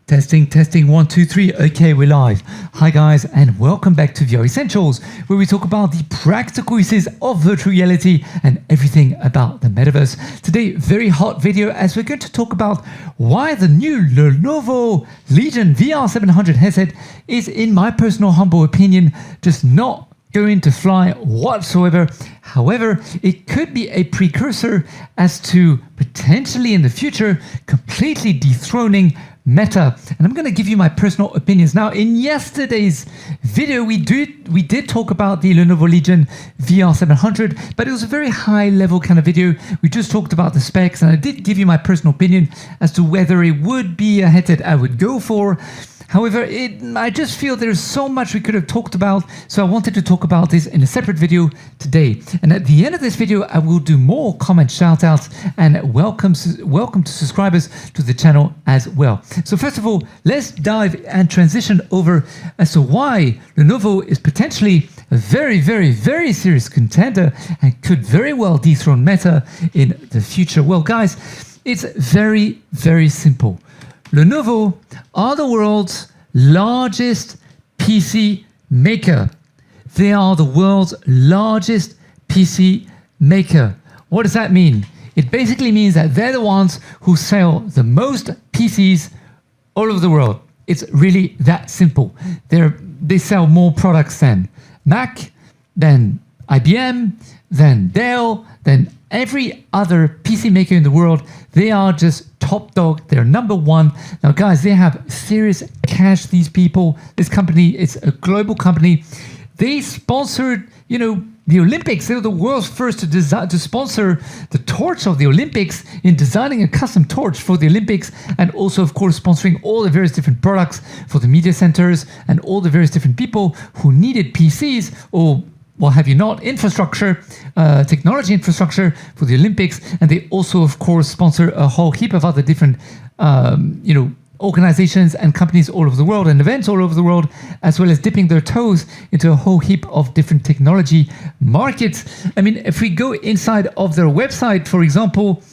Testing, testing, 1, 2, 3. Okay, we're live. Hi guys, and welcome back to VR Essentials, where we talk about the practical uses of virtual reality and everything about the metaverse. Today, very hot video as we're going to talk about why the new Lenovo Legion VR700 headset is, in my personal humble opinion, just not going to fly whatsoever. However, it could be a precursor as to potentially in the future completely dethroning Meta, and I'm going to give you my personal opinions. Now, in yesterday's video, we did talk about the Lenovo Legion VR700, but it was a very high level kind of video. We just talked about the specs, and I did give you my personal opinion as to whether it would be a headset I would go for. However, I just feel there's so much we could have talked about, so I wanted to talk about this in a separate video today. And at the end of this video, I will do more comment shoutouts and welcome to subscribers to the channel as well. So first of all, let's dive and transition over as to why Lenovo is potentially a very, very, very serious contender and could very well dethrone Meta in the future. Well, guys, it's very, very simple. Lenovo are the world's largest PC maker. They are the world's largest PC maker. What does that mean? It basically means that they're the ones who sell the most PCs all over the world. It's really that simple. They sell more products than Mac, than IBM, than Dell, than every other PC maker in the world. They are just top dog. They're number one. Now, guys, they have serious cash, these people. This company, it's a global company. They sponsored, the Olympics. They were the world's first to sponsor the torch of the Olympics in designing a custom torch for the Olympics, and also, of course, sponsoring all the various different products for the media centers and all the various different people who needed PCs or what have you not, infrastructure, technology infrastructure for the Olympics. And they also, of course, sponsor a whole heap of other different, organizations and companies all over the world and events all over the world, as well as dipping their toes into a whole heap of different technology markets. I mean, if we go inside of their website, for example,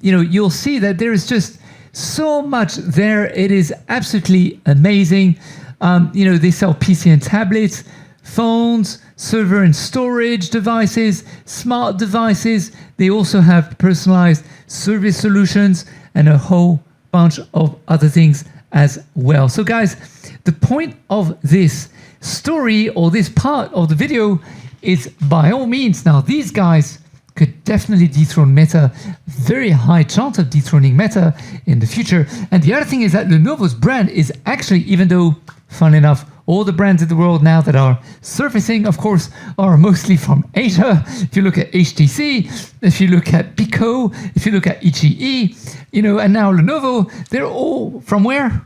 you'll see that there is just so much there. It is absolutely amazing. They sell PC and tablets, phones, server and storage devices, smart devices. They also have personalized service solutions and a whole bunch of other things as well. So guys, the point of this story or this part of the video is, by all means, now these guys could definitely dethrone Meta, very high chance of dethroning Meta in the future. And the other thing is that Lenovo's brand is actually, even though, fun enough, all the brands in the world now that are surfacing, of course, are mostly from Asia. If you look at HTC, if you look at Pico, if you look at HEE, and now Lenovo, they're all from where?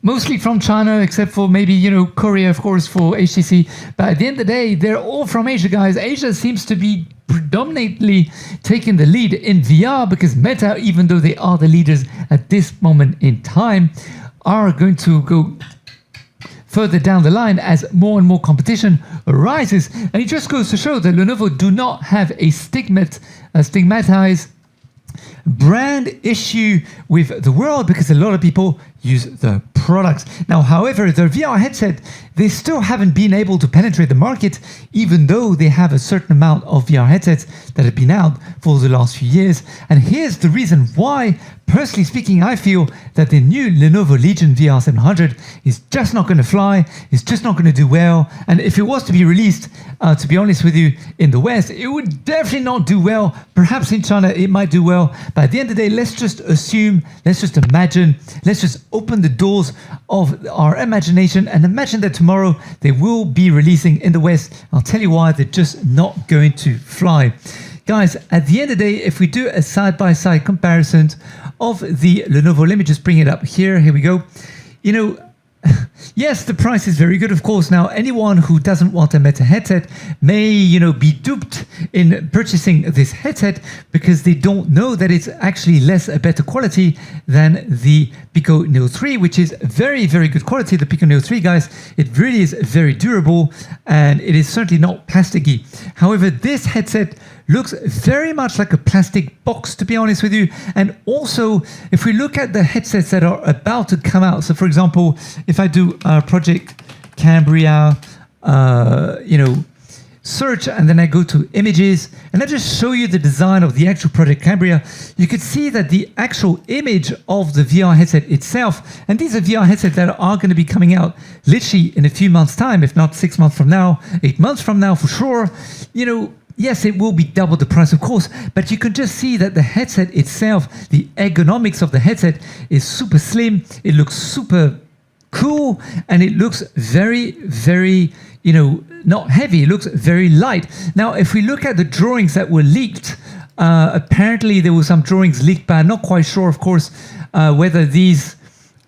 Mostly from China, except for maybe, Korea, of course, for HTC. But at the end of the day, they're all from Asia, guys. Asia seems to be predominantly taking the lead in VR because Meta, even though they are the leaders at this moment in time, are going to go further down the line as more and more competition arises. And it just goes to show that Lenovo do not have a stigmatized brand issue with the world, because a lot of people use the products. Now, however, their VR headset, they still haven't been able to penetrate the market, even though they have a certain amount of VR headsets that have been out for the last few years. And here's the reason why, personally speaking, I feel that the new Lenovo Legion VR700 is just not going to fly, it's just not going to do well. And if it was to be released, to be honest with you, in the West, it would definitely not do well. Perhaps in China, it might do well. But at the end of the day, let's just assume, let's just imagine, let's just open the doors of our imagination and imagine that tomorrow they will be releasing in the West. I'll tell you why, they're just not going to fly. Guys, at the end of the day, if we do a side-by-side comparison of the Lenovo, let me just bring it up here. Here we go. Yes, the price is very good, of course. Now, anyone who doesn't want a Meta headset may, be duped in purchasing this headset because they don't know that it's actually a better quality than the Pico Neo 3, which is very, very good quality. The Pico Neo 3, guys, it really is very durable and it is certainly not plasticky. However, this headset looks very much like a plastic box, to be honest with you. And also, if we look at the headsets that are about to come out, so for example, if I do Project Cambria, search, and then I go to images, and I just show you the design of the actual Project Cambria, you could see that the actual image of the VR headset itself, and these are VR headsets that are going to be coming out literally in a few months' time, if not 6 months from now, 8 months from now for sure. Yes, it will be double the price, of course, but you can just see that the headset itself, the ergonomics of the headset is super slim. It looks super cool, and it looks very, very, not heavy. It looks very light. Now, if we look at the drawings that were leaked, apparently there were some drawings leaked, but I'm not quite sure, of course, whether these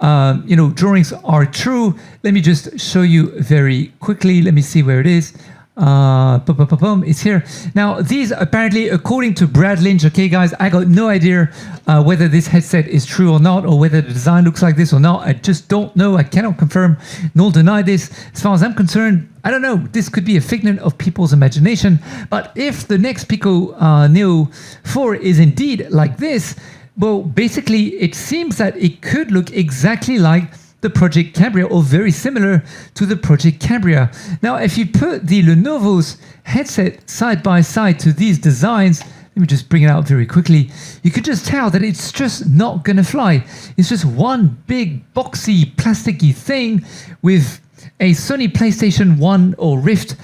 drawings are true. Let me just show you very quickly. Let me see where it is. It's here. Now, these apparently, according to Brad Lynch, okay, guys, I got no idea whether this headset is true or not, or whether the design looks like this or not. I just don't know. I cannot confirm nor deny this. As far as I'm concerned, I don't know. This could be a figment of people's imagination. But if the next Pico Neo 4 is indeed like this, well, basically, it seems that it could look exactly like the Project Cambria, or very similar to the Project Cambria. Now, if you put the Lenovo's headset side by side to these designs, let me just bring it out very quickly, you could just tell that it's just not gonna fly. It's just one big boxy plasticky thing with a Sony PlayStation 1 or Rift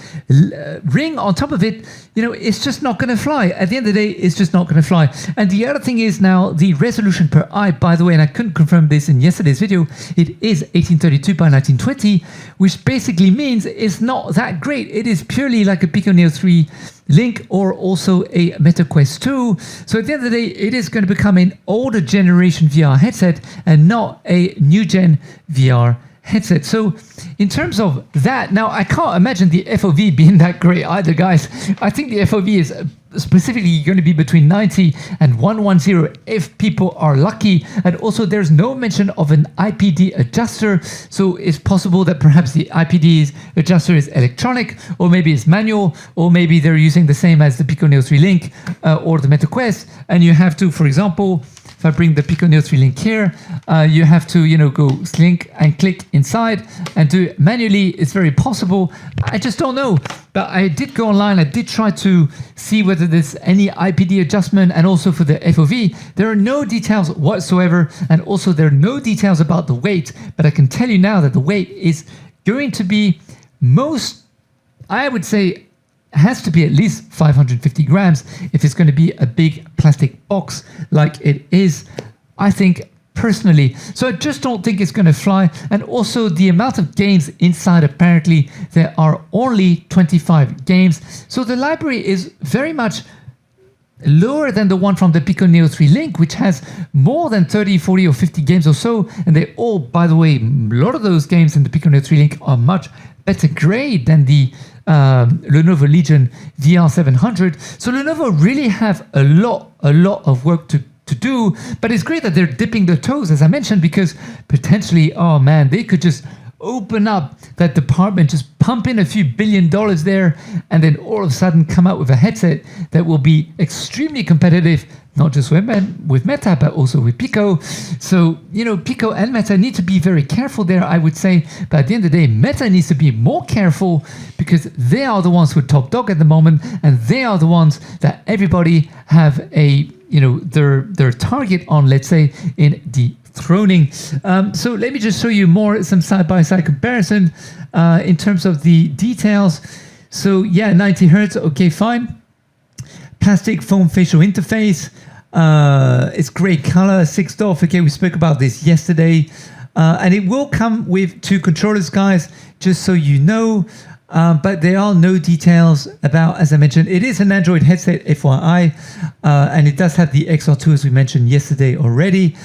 ring on top of it. It's just not going to fly. At the end of the day, it's just not going to fly. And the other thing is now the resolution per eye, by the way, and I couldn't confirm this in yesterday's video, it is 1832 by 1920, which basically means it's not that great. It is purely like a Pico Neo 3 Link or also a Meta Quest 2. So at the end of the day, it is going to become an older generation VR headset and not a new gen VR headset. So in terms of that, now I can't imagine the FOV being that great either, guys. I think the FOV is specifically going to be between 90 and 110 if people are lucky. And also there's no mention of an IPD adjuster, so it's possible that perhaps the IPD adjuster is electronic, or maybe it's manual, or maybe they're using the same as the Pico Neo 3 Link or the Meta Quest, and you have to, for example, if I bring the Pico Neo 3 Link here, you have to, go slink and click inside and do it manually. It's very possible. I just don't know. But I did go online. I did try to see whether there's any IPD adjustment, and also for the FOV. There are no details whatsoever. And also there are no details about the weight. But I can tell you now that the weight is going to be I would say, has to be at least 550 grams if it's going to be a big plastic box like it is, I think, personally. So I just don't think it's going to fly. And also the amount of games inside, apparently there are only 25 games. So the library is very much lower than the one from the Pico Neo 3 Link, which has more than 30, 40 or 50 games or so. And they all, by the way, a lot of those games in the Pico Neo 3 Link are much better grade than the Lenovo Legion VR700. So Lenovo really have a lot of work to do, but it's great that they're dipping their toes, as I mentioned, because potentially, oh man, they could just open up that department, just pump in a few $1 billion there, and then all of a sudden come out with a headset that will be extremely competitive, not just with Meta, but also with Pico. So, Pico and Meta need to be very careful there, I would say. But at the end of the day, Meta needs to be more careful because they are the ones who are top dog at the moment, and they are the ones that everybody have their target on, let's say, in dethroning. So let me just show you some side-by-side comparison in terms of the details. So yeah, 90 hertz, okay, fine. Plastic foam facial interface. It's gray color, 6 DoF. Okay, we spoke about this yesterday. And it will come with 2 controllers, guys, just so you know. But there are no details about, as I mentioned, it is an Android headset, FYI, and it does have the XR2, as we mentioned yesterday already.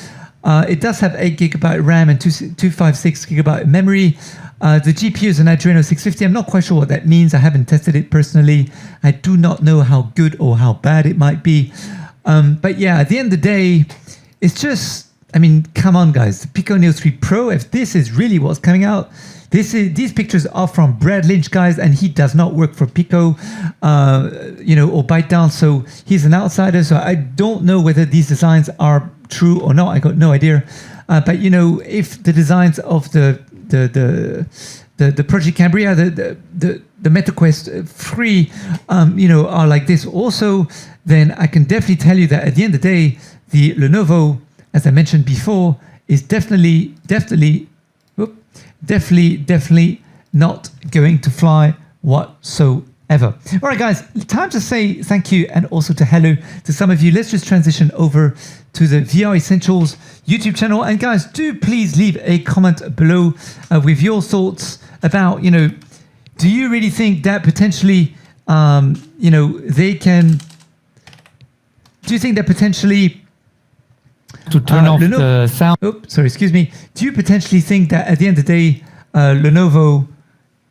It does have 8GB RAM and 256GB memory. The GPU is an Adreno 650. I'm not quite sure what that means. I haven't tested it personally. I do not know how good or how bad it might be. But yeah, at the end of the day, it's just, I mean, come on guys, the Pico Neo 3 Pro, if this is really what's coming out, these pictures are from Brad Lynch, guys, and he does not work for Pico, you know, or ByteDown, so he's an outsider. So I don't know whether these designs are true or not. I got no idea. But you know, if the designs of the Project Cambria, the MetaQuest 3, you know, are like this also, then I can definitely tell you that at the end of the day, the Lenovo, as I mentioned before, is definitely not going to fly whatsoever. All right, guys, time to say thank you and also to hello to some of you. Let's just transition over to the VR Essentials YouTube channel. And guys, do please leave a comment below with your thoughts about, you know, do you really think that potentially, you know, they can, do you think that potentially to turn off the sound? Oops, sorry, excuse me. Do you potentially think that at the end of the day, Lenovo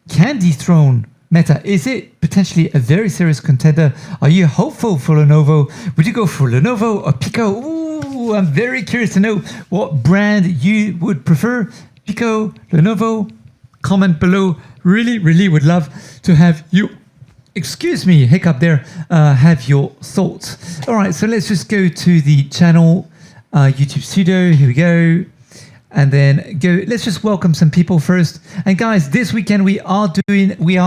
can dethrone Meta? Is it potentially a very serious contender? Are you hopeful for Lenovo? Would you go for Lenovo or Pico? Ooh, I'm very curious to know what brand you would prefer. Pico, Lenovo, comment below. Really would love to have you, excuse me, hiccup there, have your thoughts. All right, so let's just go to the channel, YouTube Studio. Here we go. And then go, let's just welcome some people first. And guys, this weekend we are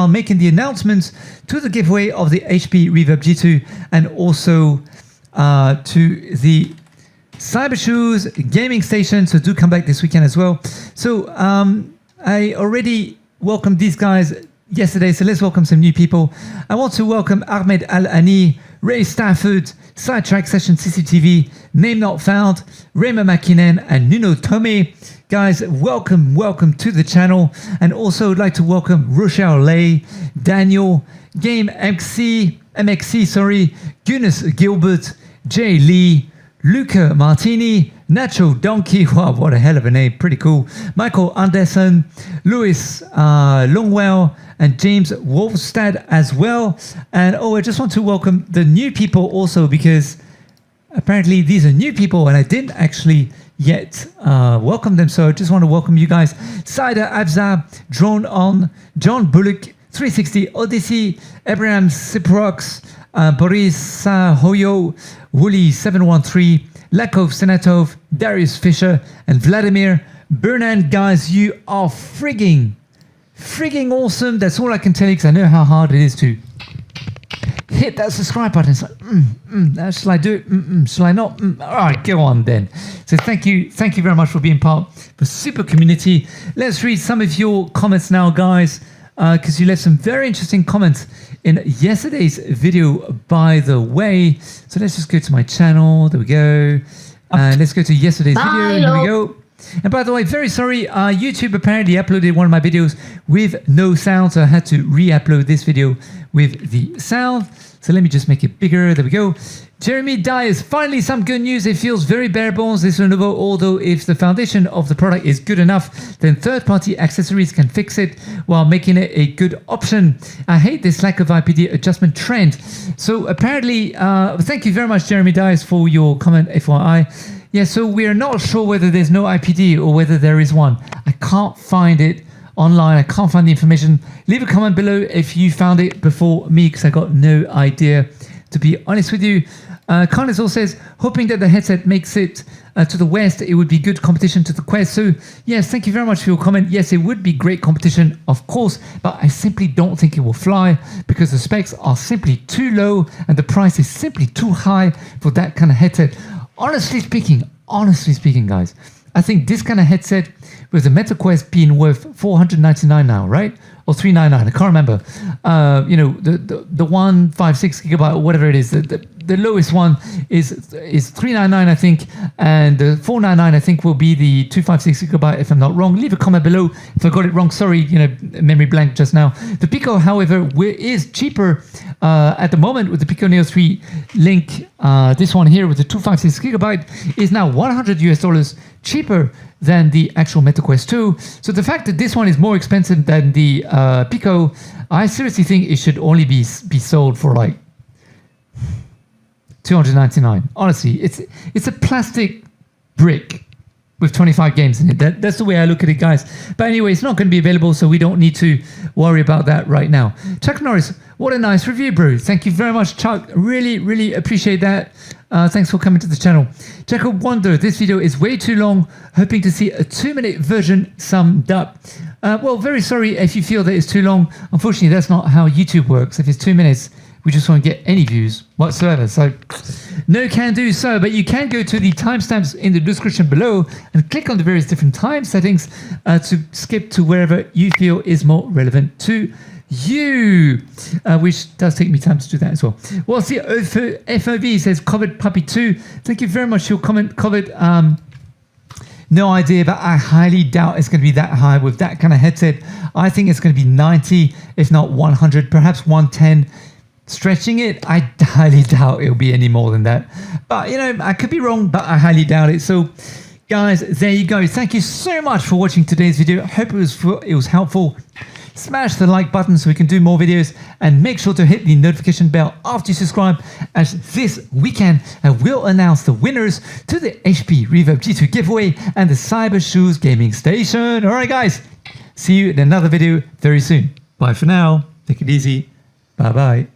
making the announcements to the giveaway of the HP Reverb G2 and also to the Cyber Shoes gaming station. So do come back this weekend as well. So I already welcomed these guys yesterday, so let's welcome some new people. I want to welcome Ahmed Al-Ani, Ray Stafford, Sidetrack Session CCTV, Name Not Found, Raymond McKinnon, and Nuno Tome. Guys, welcome to the channel. And also I'd like to welcome Rochelle Lay, Daniel, Game MXC, sorry, Guinness Gilbert, Jay Lee, Luca Martini, Nacho Donkey, wow, what a hell of a name, pretty cool. Michael Anderson, Louis Longwell, and James Wolfstad as well. And oh, I just want to welcome the new people also, because apparently these are new people and I didn't actually yet welcome them. So I just want to welcome you guys. Saida Abza, Drone On, John Bullock, 360, Odyssey, Abraham Siprox, Boris Hoyo, Wooly 713, Lakov Senatov, Darius Fisher, and Vladimir Bernan. Guys, you are frigging awesome. That's all I can tell you, because I know how hard it is to hit that subscribe button. It's like, shall I do it? Shall I not? All right, go on then. So thank you very much for being part of the super community. Let's read some of your comments now, guys, because you left some very interesting comments in yesterday's video, by the way. So let's just go to my channel. There we go. And let's go to yesterday's video. Here we go. And by the way, very sorry, YouTube apparently uploaded one of my videos with no sound, so I had to re-upload this video with the sound. So let me just make it bigger. There we go. Jeremy Dyers, finally some good news. It feels very bare bones, this Lenovo, although if the foundation of the product is good enough, then third-party accessories can fix it while making it a good option. I hate this lack of IPD adjustment trend. So apparently, thank you very much, Jeremy Dyers, for your comment, FYI. Yeah, so we're not sure whether there's no IPD or whether there is one. I can't find it online. I can't find the information. Leave a comment below if you found it before me, because I got no idea, to be honest with you. Carlos also says, hoping that the headset makes it to the West, it would be good competition to the Quest. So yes, thank you very much for your comment. Yes, it would be great competition, of course, but I simply don't think it will fly because the specs are simply too low and the price is simply too high for that kind of headset. Honestly speaking, guys, I think this kind of headset with the MetaQuest being worth $499 now, right? or 399. I can't remember. You know, the 156 gigabyte or whatever it is. The lowest one is 399, I think, and the 499, I think, will be the 256 gigabyte. If I'm not wrong, leave a comment below if I got it wrong. Sorry, you know, memory blank just now. The Pico, however, is cheaper at the moment with the Pico Neo 3 Link. This one here with the 256 gigabyte is now $100 cheaper than the actual MetaQuest 2. So the fact that this one is more expensive than the Pico, I seriously think it should only be sold for like $299. Honestly, it's a plastic brick with 25 games in it. That's the way I look at it, guys. But anyway, it's not going to be available, so we don't need to worry about that right now. Chuck Norris, what a nice review, bro. Thank you very much, Chuck. Really, really appreciate that. Thanks for coming to the channel. Jacob Wonder, this video is way too long. Hoping to see a 2-minute version summed up. Well, very sorry if you feel that it's too long. Unfortunately, that's not how YouTube works. If it's 2 minutes, we just won't get any views whatsoever. So no can do so, but you can go to the timestamps in the description below and click on the various different time settings to skip to wherever you feel is more relevant to you, which does take me time to do that as well. Well, see, FOV says Covered Puppy 2. Thank you very much for your comment, Covered. No idea, but I highly doubt it's going to be that high with that kind of headset. I think it's going to be 90, if not 100, perhaps 110. Stretching it, I highly doubt it'll be any more than that. But, you know, I could be wrong, but I highly doubt it. So, guys, there you go. Thank you so much for watching today's video. I hope it was helpful. Smash the like button so we can do more videos, and make sure to hit the notification bell after you subscribe, as this weekend I will announce the winners to the HP Reverb G2 giveaway and the Cyber Shoes gaming station. All right, guys, see you in another video very soon. Bye for now. Take it easy. Bye-bye.